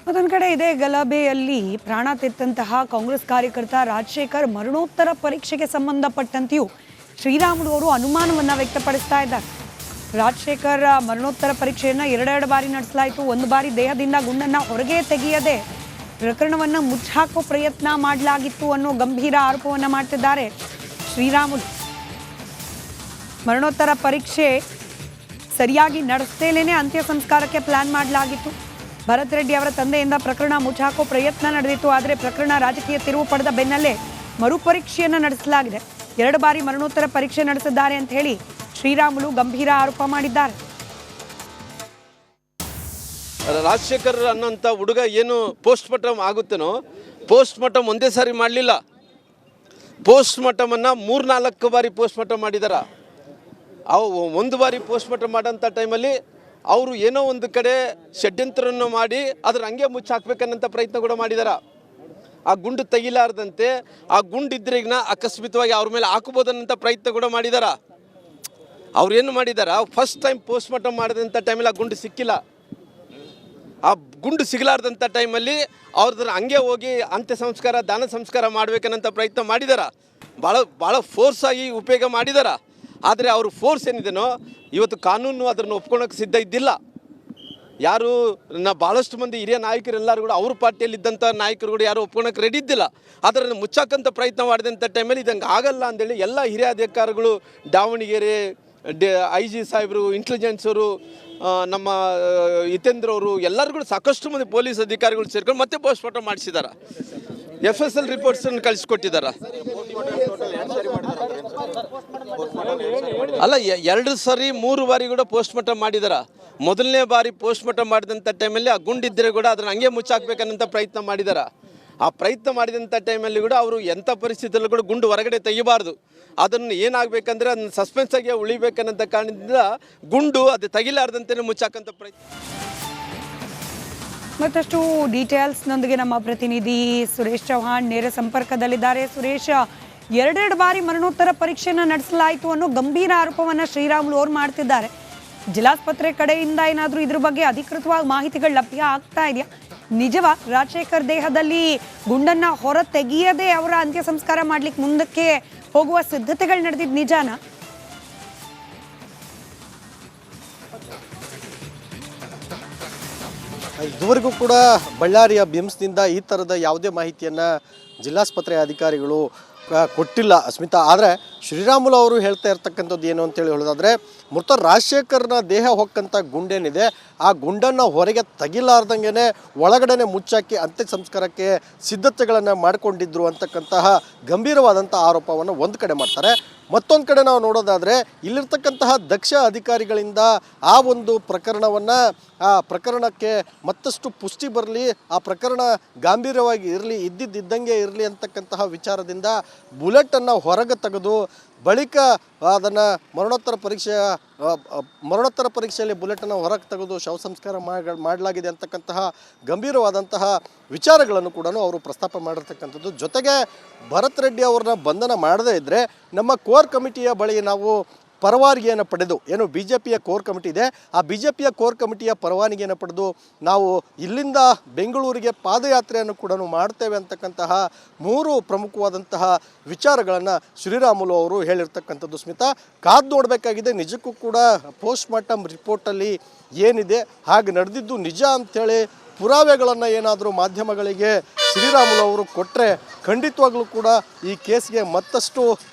ಮತ್ತೊಂದು ಕಡೆ ಇದೇ ಗಲಭೆಯಲ್ಲಿ ಪ್ರಾಣ ತೆತ್ತಂತಹ ಕಾಂಗ್ರೆಸ್ ಕಾರ್ಯಕರ್ತ ರಾಜಶೇಖರ್ ಮರಣೋತ್ತರ ಪರೀಕ್ಷೆಗೆ ಸಂಬಂಧಪಟ್ಟಂತೆಯೂ ಶ್ರೀರಾಮುಲು ಅವರು ಅನುಮಾನವನ್ನು ವ್ಯಕ್ತಪಡಿಸ್ತಾ ಇದ್ದಾರೆ. ರಾಜಶೇಖರ್ ಮರಣೋತ್ತರ ಪರೀಕ್ಷೆಯನ್ನು ಎರಡೆರಡು ಬಾರಿ ನಡೆಸಲಾಯಿತು. ಒಂದು ಬಾರಿ ದೇಹದಿಂದ ಗುಂಡನ್ನು ಹೊರಗೆ ತೆಗೆಯದೆ ಪ್ರಕರಣವನ್ನು ಮುಚ್ಚಾಕೋ ಪ್ರಯತ್ನ ಮಾಡಲಾಗಿತ್ತು ಅನ್ನೋ ಗಂಭೀರ ಆರೋಪವನ್ನು ಮಾಡ್ತಿದ್ದಾರೆ ಶ್ರೀರಾಮುಲು. ಮರಣೋತ್ತರ ಪರೀಕ್ಷೆ ಸರಿಯಾಗಿ ನಡೆಸದೇನೆ ಅಂತ್ಯ ಸಂಸ್ಕಾರಕ್ಕೆ ಪ್ಲಾನ್ ಮಾಡಲಾಗಿತ್ತು. ಭರತ್ ರೆಡ್ಡಿ ಅವರ ತಂದೆಯಿಂದ ಪ್ರಕರಣ ಮುಚ್ಚಾಕೋ ಪ್ರಯತ್ನ ನಡೆದಿತ್ತು. ಆದರೆ ಪ್ರಕರಣ ರಾಜಕೀಯ ತಿರುವು ಪಡೆದ ಬೆನ್ನಲ್ಲೇ ಮರುಪರೀಕ್ಷೆಯನ್ನು ನಡೆಸಲಾಗಿದೆ. 2 ಬಾರಿ ಮರಣೋತ್ತರ ಪರೀಕ್ಷೆ ನಡೆಸಿದ್ದಾರೆ ಅಂತ ಹೇಳಿ ಶ್ರೀರಾಮುಲು ಗಂಭೀರ ಆರೋಪ ಮಾಡಿದ್ದಾರೆ. ರಾಜಶೇಖರ್ ಅನ್ನೋಂಥ ಹುಡುಗ ಏನು ಪೋಸ್ಟ್ ಮಾರ್ಟಮ್ ಆಗುತ್ತೇನೋ, ಪೋಸ್ಟ್ ಮಾರ್ಟಮ್ ಒಂದೇ ಸಾರಿ ಮಾಡಲಿಲ್ಲ. ಪೋಸ್ಟ್ ಮಾರ್ಟಮನ್ನು 3-4 ಬಾರಿ ಪೋಸ್ಟ್ ಮಾರ್ಟಮ್ ಮಾಡಿದಾರ. ಒಂದು ಬಾರಿ ಪೋಸ್ಟ್ ಮಾರ್ಟಮ್ ಮಾಡೋಂಥ ಟೈಮಲ್ಲಿ ಅವರು ಏನೋ ಒಂದು ಕಡೆ ಷಡ್ಯಂತ್ರವನ್ನು ಮಾಡಿ ಅದ್ರ ಹಂಗೆ ಮುಚ್ಚಾಕ್ಬೇಕನ್ನಂಥ ಪ್ರಯತ್ನ ಕೂಡ ಮಾಡಿದಾರ. ಆ ಗುಂಡು ತೆಗಿಲಾರ್ದಂತೆ ಆ ಗುಂಡಿದ್ರೆಗಿನ ಅಕಸ್ಮಿತವಾಗಿ ಅವ್ರ ಮೇಲೆ ಹಾಕಬಹುದನ್ನಂಥ ಪ್ರಯತ್ನ ಕೂಡ ಮಾಡಿದಾರ. ಅವ್ರೇನು ಮಾಡಿದಾರ, ಫಸ್ಟ್ ಟೈಮ್ ಪೋಸ್ಟ್ ಮಾರ್ಟಮ್ ಮಾಡಿದಂಥ ಟೈಮಲ್ಲಿ ಆ ಗುಂಡು ಸಿಕ್ಕಿಲ್ಲ. ಆ ಗುಂಡು ಸಿಗಲಾರ್ದಂಥ ಟೈಮಲ್ಲಿ ಅವ್ರದ್ರ ಹಂಗೆ ಹೋಗಿ ಅಂತ್ಯ ಸಂಸ್ಕಾರ ದಾನ ಸಂಸ್ಕಾರ ಮಾಡ್ಬೇಕನ್ನಂಥ ಪ್ರಯತ್ನ ಮಾಡಿದಾರ. ಭಾಳ ಫೋರ್ಸಾಗಿ ಉಪಯೋಗ ಮಾಡಿದಾರ. ಆದರೆ ಅವ್ರ ಫೋರ್ಸ್ ಏನಿದೆನೋ ಇವತ್ತು ಕಾನೂನು ಅದನ್ನು ಒಪ್ಕೊಳಕ್ಕೆ ಸಿದ್ಧ ಇದ್ದಿಲ್ಲ. ಯಾರು ಭಾಳಷ್ಟು ಮಂದಿ ಹಿರಿಯ ನಾಯಕರೆಲ್ಲರೂ ಕೂಡ ಅವ್ರ ಪಾರ್ಟಿಯಲ್ಲಿದ್ದಂಥ ನಾಯಕರು ಕೂಡ ಯಾರು ಒಪ್ಕೊಳಕ್ಕೆ ರೆಡಿ ಇದ್ದಿಲ್ಲ. ಅದನ್ನು ಮುಚ್ಚಾಕಂಥ ಪ್ರಯತ್ನ ಮಾಡಿದಂಥ ಟೈಮಲ್ಲಿ ಇದಂಗೆ ಆಗಲ್ಲ ಅಂದೇಳಿ ಎಲ್ಲ ಹಿರಿಯ ಅಧಿಕಾರಿಗಳು, ದಾವಣಗೆರೆ IG ಸಾಹೇಬರು, ಇಂಟೆಲಿಜೆನ್ಸವರು, ನಮ್ಮ ಹಿತೇಂದ್ರ ಅವರು ಎಲ್ಲರೂ ಕೂಡ ಸಾಕಷ್ಟು ಮಂದಿ ಪೊಲೀಸ್ ಅಧಿಕಾರಿಗಳು ಸೇರ್ಕೊಂಡು ಮತ್ತೆ ಪೋಸ್ಟ್ ಮಾರ್ಟಮ್ ಮಾಡಿಸಿದ್ದಾರೆ. FSL ರಿಪೋರ್ಟ್ಸನ್ನು ಕಳಿಸ್ಕೊಟ್ಟಿದ್ದಾರೆ. ಅಲ್ಲ, 2 ಸರಿ 3 ಬಾರಿ ಕೂಡ ಪೋಸ್ಟ್ ಮಾರ್ಟಮ್ ಮಾಡಿದಾರ. ಮೊದಲನೇ ಬಾರಿ ಪೋಸ್ಟ್ ಮಾರ್ಟಮ್ ಮಾಡಿದಂಥ ಟೈಮಲ್ಲಿ ಆ ಗುಂಡಿದ್ದರೆ ಕೂಡ ಅದನ್ನು ಹಂಗೆ ಮುಚ್ಚಾಕ್ಬೇಕನ್ನಂಥ ಪ್ರಯತ್ನ ಮಾಡಿದಾರ. ಆ ಪ್ರಯತ್ನ ಮಾಡಿದಂಥ ಟೈಮಲ್ಲಿ ಕೂಡ ಅವರು ಎಂಥ ಪರಿಸ್ಥಿತಿಯಲ್ಲೂ ಕೂಡ ಗುಂಡು ಹೊರಗಡೆ ತೆಗಿಬಾರ್ದು. ಅದನ್ನು ಏನಾಗಬೇಕಂದ್ರೆ ಅದನ್ನು ಸಸ್ಪೆನ್ಸಾಗಿ ಉಳಿಬೇಕನ್ನಂಥ ಕಾರಣದಿಂದ ಗುಂಡು ಅದು ತೆಗಿಲಾರ್ದಂತೆ ಮುಚ್ಚಾಕಂಥ ಪ್ರಯತ್ನ. ಮತ್ತಷ್ಟು ಡೀಟೇಲ್ಸ್ನೊಂದಿಗೆ ನಮ್ಮ ಪ್ರತಿನಿಧಿ ಸುರೇಶ್ ಚೌಹಾಣ್ ನೇರ ಸಂಪರ್ಕದಲ್ಲಿದ್ದಾರೆ. ಸುರೇಶ್, 2 ಬಾರಿ ಮರಣೋತ್ತರ ಪರೀಕ್ಷೆಯನ್ನು ನಡೆಸಲಾಯಿತು ಅನ್ನೋ ಗಂಭೀರ ಆರೋಪವನ್ನು ಶ್ರೀರಾಮುಲು ಅವರು ಮಾಡ್ತಿದ್ದಾರೆ. ಜಿಲ್ಲಾಸ್ಪತ್ರೆ ಕಡೆಯಿಂದ ಏನಾದರೂ ಇದ್ರ ಬಗ್ಗೆ ಅಧಿಕೃತವಾಗಿ ಮಾಹಿತಿಗಳು ಲಭ್ಯ ಆಗ್ತಾ ಇದೆಯಾ? ನಿಜವಾ ರಾಜಶೇಖರ್ ದೇಹದಲ್ಲಿ ಗುಂಡನ್ನು ಹೊರ ತೆಗೆಯದೆ ಅವರ ಅಂತ್ಯ ಸಂಸ್ಕಾರ ಮಾಡ್ಲಿಕ್ಕೆ ಮುಂದಕ್ಕೆ ಹೋಗುವ ಸಿದ್ಧತೆಗಳು ನಡೆದಿದ್ದು ನಿಜಾನ? ಇದುವರೆಗೂ ಕೂಡ ಬಳ್ಳಾರಿಯ ಬಿಮ್ಸ್ನಿಂದ ಈ ಥರದ ಯಾವುದೇ ಮಾಹಿತಿಯನ್ನು ಜಿಲ್ಲಾಸ್ಪತ್ರೆ ಅಧಿಕಾರಿಗಳು ಕೊಟ್ಟಿಲ್ಲ ಅಸ್ಮಿತಾ. ಆದರೆ ಶ್ರೀರಾಮುಲು ಅವರು ಹೇಳ್ತಾ ಇರ್ತಕ್ಕಂಥದ್ದು ಏನು ಅಂತೇಳಿ ಹೇಳೋದಾದರೆ, ಮೃತ ರಾಜಶೇಖರ್ನ ದೇಹ ಹೊಕ್ಕಂಥ ಗುಂಡೇನಿದೆ ಆ ಗುಂಡನ್ನು ಹೊರಗೆ ತೆಗಿಲಾರ್ದಂಗೆ ಒಳಗಡೆ ಮುಚ್ಚಾಕಿ ಅಂತ್ಯ ಸಂಸ್ಕಾರಕ್ಕೆ ಸಿದ್ಧತೆಗಳನ್ನು ಮಾಡಿಕೊಂಡಿದ್ರು ಅಂತಕ್ಕಂತಹ ಗಂಭೀರವಾದಂಥ ಆರೋಪವನ್ನು ಒಂದು ಕಡೆ ಮಾಡ್ತಾರೆ. ಮತ್ತೊಂದು ಕಡೆ ನಾವು ನೋಡೋದಾದರೆ ಇಲ್ಲಿರ್ತಕ್ಕಂತಹ ದಕ್ಷ ಅಧಿಕಾರಿಗಳಿಂದ ಆ ಒಂದು ಆ ಪ್ರಕರಣಕ್ಕೆ ಮತ್ತಷ್ಟು ಪುಷ್ಟಿ ಬರಲಿ, ಆ ಪ್ರಕರಣ ಗಾಂಭೀರ್ಯವಾಗಿ ಇರಲಿ, ಇದ್ದಂಗೆ ಇರಲಿ ಅಂತಕ್ಕಂತಹ ವಿಚಾರದಿಂದ ಬುಲೆಟನ್ನು ಹೊರಗೆ ತೆಗೆದು ಬಳಿಕ ಅದನ್ನು ಮರಣೋತ್ತರ ಪರೀಕ್ಷೆಯಲ್ಲಿ ಬುಲೆಟನ್ನು ಹೊರಗೆ ತೆಗೆದು ಶವ ಸಂಸ್ಕಾರ ಮಾಡಲಾಗಿದೆ ಅಂತಕ್ಕಂತಹ ಗಂಭೀರವಾದಂತಹ ವಿಚಾರಗಳನ್ನು ಕೂಡ ಅವರು ಪ್ರಸ್ತಾಪ ಮಾಡಿರ್ತಕ್ಕಂಥದ್ದು. ಜೊತೆಗೆ ಭರತ್ ರೆಡ್ಡಿ ಅವ್ರನ್ನ ಬಂಧನ ಮಾಡದೇ ಇದ್ದರೆ ನಮ್ಮ ಕೋರ್ ಕಮಿಟಿಯ ಬಳಿ ನಾವು ಪರವಾನಗಿಯನ್ನು ಪಡೆದು, ಏನು BJPಯ ಕೋರ್ ಕಮಿಟಿ ಇದೆ, ಆ BJPಯ ಕೋರ್ ಕಮಿಟಿಯ ಪರವಾನಗಿಯನ್ನು ಪಡೆದು ನಾವು ಇಲ್ಲಿಂದ ಬೆಂಗಳೂರಿಗೆ ಪಾದಯಾತ್ರೆಯನ್ನು ಕೂಡ ಮಾಡ್ತೇವೆ ಅಂತಕ್ಕಂತಹ 3 ಪ್ರಮುಖವಾದಂತಹ ವಿಚಾರಗಳನ್ನು ಶ್ರೀರಾಮುಲು ಅವರು ಹೇಳಿರ್ತಕ್ಕಂಥದ್ದು. ಸ್ಮಿತಾ, ಕಾದು ನೋಡಬೇಕಾಗಿದೆ. ನಿಜಕ್ಕೂ ಕೂಡ ಪೋಸ್ಟ್ ಮಾರ್ಟಮ್ ರಿಪೋರ್ಟಲ್ಲಿ ಏನಿದೆ, ಹಾಗೆ ನಡೆದಿದ್ದು ನಿಜ ಅಂಥೇಳಿ ಪುರಾವೆಗಳನ್ನು ಏನಾದರೂ ಮಾಧ್ಯಮಗಳಿಗೆ ಶ್ರೀರಾಮುಲು ಅವರು ಕೊಟ್ಟರೆ ಖಂಡಿತವಾಗ್ಲೂ ಕೂಡ ಈ ಕೇಸ್ಗೆ ಮತ್ತಷ್ಟು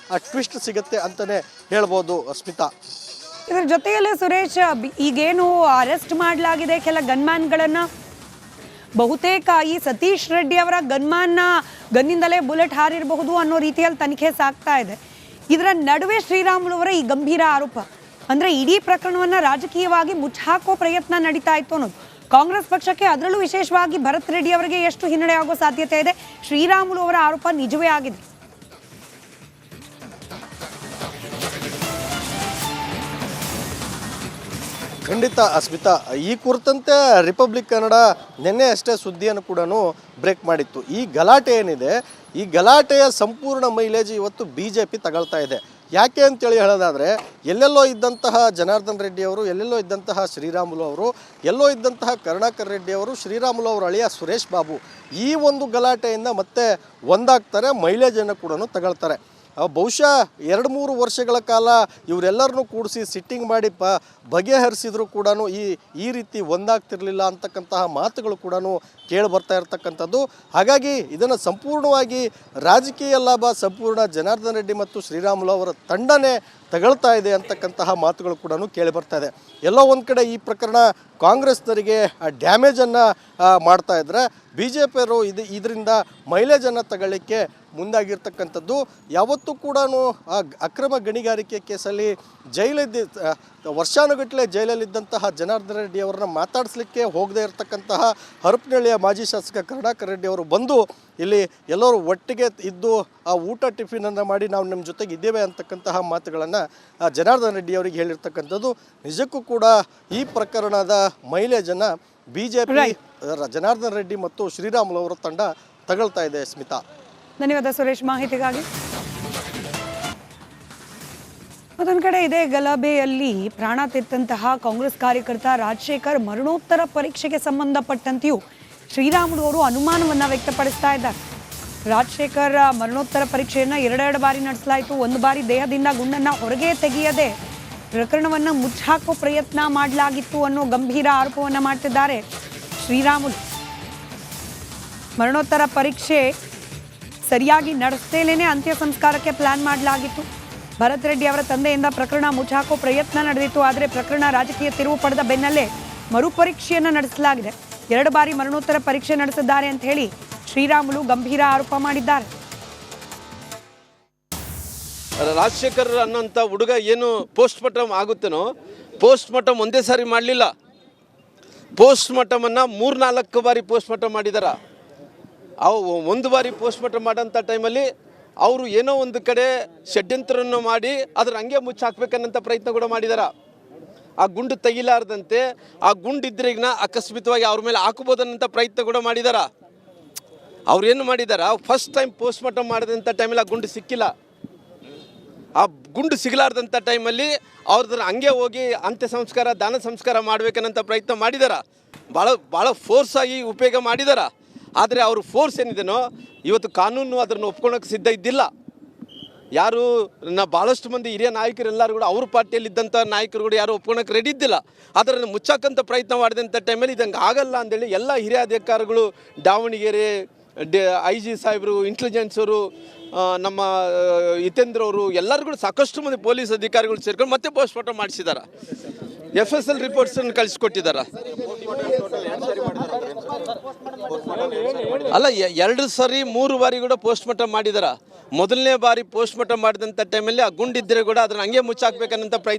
ಟ್ವಿಸ್ಟ್ ಸಿಗುತ್ತೆ ಅಂತಲೇ ಹೇಳ್ಬೋದು ಅಸ್ಮಿತಾ. ಇದರ ಜೊತೆಯಲ್ಲೇ ಸುರೇಶ್, ಈಗೇನು ಅರೆಸ್ಟ್ ಮಾಡಲಾಗಿದೆ ಕೆಲ ಗನ್ಮ್ಯಾನ್ಗಳನ್ನು, ಬಹುತೇಕ ಈ ಸತೀಶ್ ರೆಡ್ಡಿ ಅವರ ಗನ್ನಿಂದಲೇ ಬುಲೆಟ್ ಹಾರಿರಬಹುದು ಅನ್ನೋ ರೀತಿಯಲ್ಲಿ ತನಿಖೆ ಸಾಗ್ತಾ ಇದೆ. ಇದರ ನಡುವೆ ಶ್ರೀರಾಮುಲು ಅವರ ಈ ಗಂಭೀರ ಆರೋಪ ಅಂದರೆ ಇಡೀ ಪ್ರಕರಣವನ್ನು ರಾಜಕೀಯವಾಗಿ ಮುಚ್ಚಾಕೋ ಪ್ರಯತ್ನ ನಡೀತಾ ಇತ್ತು ಅನ್ನೋದು ಕಾಂಗ್ರೆಸ್ ಪಕ್ಷಕ್ಕೆ, ಅದರಲ್ಲೂ ವಿಶೇಷವಾಗಿ ಭರತ್ ರೆಡ್ಡಿ ಅವರಿಗೆ ಎಷ್ಟು ಹಿನ್ನಡೆ ಆಗೋ ಸಾಧ್ಯತೆ ಇದೆ? ಶ್ರೀರಾಮುಲು ಅವರ ಆರೋಪ ನಿಜವೇ ಆಗಿದೆ? ಖಂಡಿತ ಅಸ್ಮಿತಾ, ಈ ಕುರಿತಂತೆ ರಿಪಬ್ಲಿಕ್ ಕನ್ನಡ ನಿನ್ನೆ ಅಷ್ಟೇ ಸುದ್ದಿಯನ್ನು ಕೂಡ ಬ್ರೇಕ್ ಮಾಡಿತ್ತು. ಈ ಗಲಾಟೆ ಏನಿದೆ, ಈ ಗಲಾಟೆಯ ಸಂಪೂರ್ಣ ಮೈಲೇಜ್ ಇವತ್ತು BJP ತಗೊಳ್ತಾ ಇದೆ. ಯಾಕೆ ಅಂತೇಳಿ ಹೇಳೋದಾದರೆ ಎಲ್ಲೆಲ್ಲೋ ಇದ್ದಂತಹ ಜನಾರ್ದನ್ ರೆಡ್ಡಿ ಅವರು, ಎಲ್ಲೆಲ್ಲೋ ಇದ್ದಂತಹ ಶ್ರೀರಾಮುಲು ಅವರು, ಎಲ್ಲೋ ಇದ್ದಂತಹ ಕರುಣಾಕರ್ ರೆಡ್ಡಿ ಅವರು, ಶ್ರೀರಾಮುಲು ಅವರ ಅಳಿಯ ಸುರೇಶ್ ಬಾಬು ಈ ಒಂದು ಗಲಾಟೆಯಿಂದ ಮತ್ತೆ ಒಂದಾಗ್ತಾರೆ, ಮೈಲೇಜನ್ನು ಕೂಡ ತಗೊಳ್ತಾರೆ. ಬಹುಶಃ 2-3 ವರ್ಷಗಳ ಕಾಲ ಇವರೆಲ್ಲರನ್ನೂ ಕೂಡಿಸಿ ಸಿಟ್ಟಿಂಗ್ ಮಾಡಿ ಬಗೆಹರಿಸಿದ್ರು ಕೂಡ ಈ ರೀತಿ ಒಂದಾಗ್ತಿರಲಿಲ್ಲ ಅಂತಕ್ಕಂತಹ ಮಾತುಗಳು ಕೂಡ ಕೇಳಿ ಬರ್ತಾ ಇರತಕ್ಕಂಥದ್ದು. ಹಾಗಾಗಿ ಇದನ್ನು ಸಂಪೂರ್ಣವಾಗಿ ರಾಜಕೀಯ ಲಾಭ ಸಂಪೂರ್ಣ ಜನಾರ್ದನ್ ರೆಡ್ಡಿ ಮತ್ತು ಶ್ರೀರಾಮುಲು ಅವರ ತಂಡನೇ ತಗೊಳ್ತಾ ಇದೆ ಅಂತಕ್ಕಂತಹ ಮಾತುಗಳು ಕೂಡ ಕೇಳಿ ಬರ್ತಾ ಇದೆ. ಎಲ್ಲೋ ಒಂದು ಕಡೆ ಈ ಪ್ರಕರಣ ಕಾಂಗ್ರೆಸ್ನವರಿಗೆ ಡ್ಯಾಮೇಜನ್ನು ಮಾಡ್ತಾ ಇದ್ದರೆ BJPಯವರು ಇದರಿಂದ ಮೈಲೇಜನ್ನು ತಗೊಳ್ಳಿಕ್ಕೆ ಮುಂದಾಗಿರ್ತಕ್ಕಂಥದ್ದು. ಯಾವತ್ತೂ ಕೂಡ ಅಕ್ರಮ ಗಣಿಗಾರಿಕೆ ಕೇಸಲ್ಲಿ ವರ್ಷಾನುಗಟ್ಟಲೆ ಜೈಲಲ್ಲಿದ್ದಂತಹ ಜನಾರ್ದನ್ ರೆಡ್ಡಿ ಅವರನ್ನ ಮಾತಾಡಿಸ್ಲಿಕ್ಕೆ ಹೋಗದೇ ಇರತಕ್ಕಂತಹ ಹರಪನಹಳ್ಳಿಯ ಮಾಜಿ ಶಾಸಕ ಕರುಣಾಕರ್ ರೆಡ್ಡಿ ಅವರು ಬಂದು ಇಲ್ಲಿ ಎಲ್ಲರೂ ಒಟ್ಟಿಗೆ ಇದ್ದು ಆ ಊಟ ಟಿಫಿನನ್ನು ಮಾಡಿ ನಾವು ನಿಮ್ಮ ಜೊತೆಗೆ ಇದ್ದೇವೆ ಅಂತಕ್ಕಂತಹ ಮಾತುಗಳನ್ನು ಜನಾರ್ದನ್ ರೆಡ್ಡಿ ಅವರಿಗೆ ಹೇಳಿರ್ತಕ್ಕಂಥದ್ದು. ನಿಜಕ್ಕೂ ಕೂಡ ಈ ಪ್ರಕರಣದ ಮೈಲೇಜನ್ನು BJP ಜನಾರ್ದನ್ ರೆಡ್ಡಿ ಮತ್ತು ಶ್ರೀರಾಮುಲು ಅವರ ತಂಡ ತಗೊಳ್ತಾ ಇದೆ. ಸ್ಮಿತಾ, ಧನ್ಯವಾದ ಸುರೇಶ್ ಮಾಹಿತಿಗಾಗಿ. ಮತ್ತೊಂದು ಕಡೆ ಇದೇ ಗಲಭೆಯಲ್ಲಿ ಪ್ರಾಣ ತೆತ್ತಂತಹ ಕಾಂಗ್ರೆಸ್ ಕಾರ್ಯಕರ್ತ ರಾಜಶೇಖರ್ ಮರಣೋತ್ತರ ಪರೀಕ್ಷೆಗೆ ಸಂಬಂಧಪಟ್ಟಂತೆಯೂ ಶ್ರೀರಾಮುಲು ಅವರು ಅನುಮಾನವನ್ನು ವ್ಯಕ್ತಪಡಿಸ್ತಾ ಇದ್ದಾರೆ. ರಾಜಶೇಖರ್ ಮರಣೋತ್ತರ ಪರೀಕ್ಷೆಯನ್ನು 2 ಬಾರಿ ನಡೆಸಲಾಯಿತು. 1 ಬಾರಿ ದೇಹದಿಂದ ಗುಂಡನ್ನು ಹೊರಗೆ ತೆಗೆಯದೆ ಪ್ರಕರಣವನ್ನು ಮುಚ್ಚಾಕೋ ಪ್ರಯತ್ನ ಮಾಡಲಾಗಿತ್ತು ಅನ್ನೋ ಗಂಭೀರ ಆರೋಪವನ್ನು ಮಾಡ್ತಿದ್ದಾರೆ ಶ್ರೀರಾಮುಲು. ಮರಣೋತ್ತರ ಪರೀಕ್ಷೆ ಸರಿಯಾಗಿ ನಡೆಸ್ತೇನೆ ಅಂತ್ಯ ಸಂಸ್ಕಾರಕ್ಕೆ ಪ್ಲಾನ್ ಮಾಡಲಾಗಿತ್ತು. ಭರತ್ ರೆಡ್ಡಿ ಅವರ ತಂದೆಯಿಂದ ಪ್ರಕರಣ ಮುಚ್ಚಾಕೋ ಪ್ರಯತ್ನ ನಡೆದಿತ್ತು. ಆದರೆ ಪ್ರಕರಣ ರಾಜಕೀಯ ತಿರುವು ಪಡೆದ ಬೆನ್ನಲ್ಲೇ ಮರುಪರೀಕ್ಷೆಯನ್ನು ನಡೆಸಲಾಗಿದೆ. 2 ಬಾರಿ ಮರಣೋತ್ತರ ಪರೀಕ್ಷೆ ನಡೆಸಿದ್ದಾರೆ ಅಂತ ಹೇಳಿ ಶ್ರೀರಾಮುಲು ಗಂಭೀರ ಆರೋಪ ಮಾಡಿದ್ದಾರೆ. ರಾಜಶೇಖರ್ ಅನ್ನೋಂಥ ಹುಡುಗ ಏನು ಪೋಸ್ಟ್ ಮಾರ್ಟಮ್ ಆಗುತ್ತೇನೋ, ಪೋಸ್ಟ್ ಮಾರ್ಟಮ್ ಒಂದೇ ಸಾರಿ ಮಾಡಲಿಲ್ಲ. ಪೋಸ್ಟ್ ಮಾರ್ಟಮನ್ನು 3-4 ಬಾರಿ ಪೋಸ್ಟ್ ಮಾರ್ಟಮ್ ಮಾಡಿದಾರ. ಅವು 1 ಬಾರಿ ಪೋಸ್ಟ್ ಮಾರ್ಟಮ್ ಮಾಡೋಂಥ ಟೈಮಲ್ಲಿ ಅವರು ಏನೋ ಒಂದು ಕಡೆ ಷಡ್ಯಂತ್ರವನ್ನು ಮಾಡಿ ಅದ್ರ ಹಂಗೆ ಮುಚ್ಚಾಕ್ಬೇಕನ್ನಂಥ ಪ್ರಯತ್ನ ಕೂಡ ಮಾಡಿದಾರ. ಆ ಗುಂಡು ತೆಗಿಲಾರ್ದಂತೆ ಆ ಗುಂಡಿದ್ರಿಗಿನ ಅಕಸ್ಮಿತವಾಗಿ ಅವ್ರ ಮೇಲೆ ಹಾಕಬಹುದನ್ನಂಥ ಪ್ರಯತ್ನ ಕೂಡ ಮಾಡಿದಾರ. ಅವ್ರೇನು ಮಾಡಿದಾರ, ಫಸ್ಟ್ ಟೈಮ್ ಪೋಸ್ಟ್ ಮಾರ್ಟಮ್ ಮಾಡಿದಂಥ ಟೈಮಲ್ಲಿ ಆ ಗುಂಡು ಸಿಕ್ಕಿಲ್ಲ. ಆ ಗುಂಡು ಸಿಗಲಾರ್ದಂಥ ಟೈಮಲ್ಲಿ ಅವ್ರದ್ರ ಹಂಗೆ ಹೋಗಿ ಅಂತ್ಯ ಸಂಸ್ಕಾರ ದಾನ ಸಂಸ್ಕಾರ ಮಾಡಬೇಕನ್ನಂಥ ಪ್ರಯತ್ನ ಮಾಡಿದಾರ. ಭಾಳ ಫೋರ್ಸಾಗಿ ಉಪಯೋಗ ಮಾಡಿದಾರ. ಆದರೆ ಅವ್ರ ಫೋರ್ಸ್ ಏನಿದೆನೋ ಇವತ್ತು ಕಾನೂನು ಅದನ್ನು ಒಪ್ಕೊಳ್ಳೋಕೆ ಸಿದ್ಧ ಇದ್ದಿಲ್ಲ. ಯಾರು ಭಾಳಷ್ಟು ಮಂದಿ ಹಿರಿಯ ನಾಯಕರೆಲ್ಲರೂ ಕೂಡ ಅವ್ರ ಪಾರ್ಟಿಯಲ್ಲಿದ್ದಂಥ ನಾಯಕರು ಕೂಡ ಯಾರು ಒಪ್ಕೊಳ್ಳೋಕೆ ರೆಡಿ ಇದ್ದಿಲ್ಲ. ಅದನ್ನು ಮುಚ್ಚಾಕಂಥ ಪ್ರಯತ್ನ ಮಾಡಿದಂಥ ಟೈಮಲ್ಲಿ ಇದಂಗೆ ಆಗಲ್ಲ ಅಂದೇಳಿ ಎಲ್ಲ ಹಿರಿಯ ಅಧಿಕಾರಿಗಳು, ದಾವಣಗೆರೆ IG ಸಾಹೇಬರು, ಇಂಟೆಲಿಜೆನ್ಸವರು, ನಮ್ಮ ಹಿತೇಂದ್ರ ಅವರು ಎಲ್ಲರೂ ಕೂಡ ಸಾಕಷ್ಟು ಮಂದಿ ಪೊಲೀಸ್ ಅಧಿಕಾರಿಗಳು ಸೇರ್ಕೊಂಡು ಮತ್ತೆ ಪೋಸ್ಟ್ ಮಾರ್ಟಮ್ ಮಾಡಿಸಿದ್ದಾರೆ. FSL ರಿಪೋರ್ಟ್ಸನ್ನು ಕಳಿಸ್ಕೊಟ್ಟಿದ್ದಾರೆ. ಅಲ್ಲ, 2 ಸಾರಿ 3 ಬಾರಿ ಕೂಡ ಪೋಸ್ಟ್ ಮಾರ್ಟಮ್ ಮಾಡಿದಾರ. ಮೊದಲನೇ ಬಾರಿ ಪೋಸ್ಟ್ ಮಾರ್ಟಮ್ ಮಾಡಿದಂಥ ಟೈಮಲ್ಲಿ ಆ ಗುಂಡಿದ್ದರೆ ಕೂಡ ಅದನ್ನು ಹಂಗೆ ಮುಚ್ಚಾಕ್ಬೇಕನ್ನಂಥ ಪ್ರಯತ್ನ